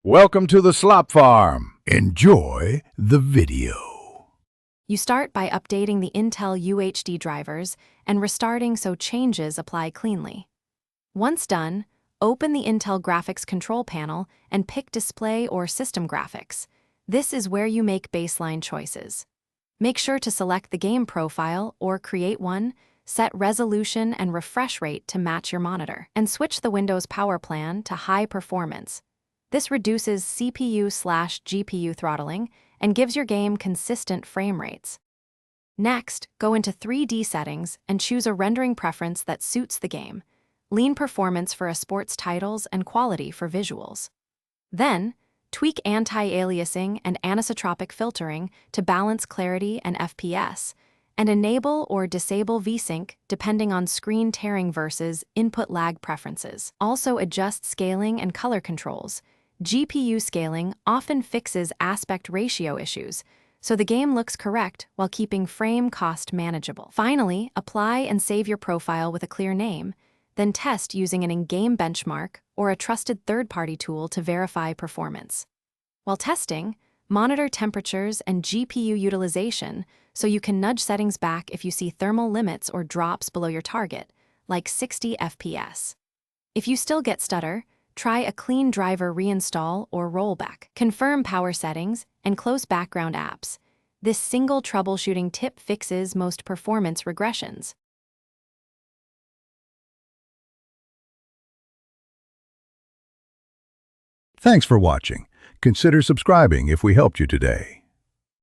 Welcome to the Slop Farm. Enjoy the video. You start by updating the Intel UHD drivers and restarting so changes apply cleanly. Once done, open the Intel Graphics Control Panel and pick Display or System Graphics. This is where you make baseline choices. Make sure to select the game profile or create one, set resolution and refresh rate to match your monitor, and switch the Windows Power Plan to High Performance. This reduces CPU/GPU throttling and gives your game consistent frame rates. Next, go into 3D settings and choose a rendering preference that suits the game. Lean performance for sports titles and quality for visuals. Then, tweak anti-aliasing and anisotropic filtering to balance clarity and FPS, and enable or disable VSync depending on screen tearing versus input lag preferences. Also adjust scaling and color controls. GPU scaling often fixes aspect ratio issues, so the game looks correct while keeping frame cost manageable. Finally, apply and save your profile with a clear name, then test using an in-game benchmark or a trusted third-party tool to verify performance. While testing, monitor temperatures and GPU utilization so you can nudge settings back if you see thermal limits or drops below your target, like 60 FPS. If you still get stutter, try a clean driver reinstall or rollback. Confirm power settings and close background apps. This single troubleshooting tip fixes most performance regressions. Thanks for watching. Consider subscribing if we helped you today.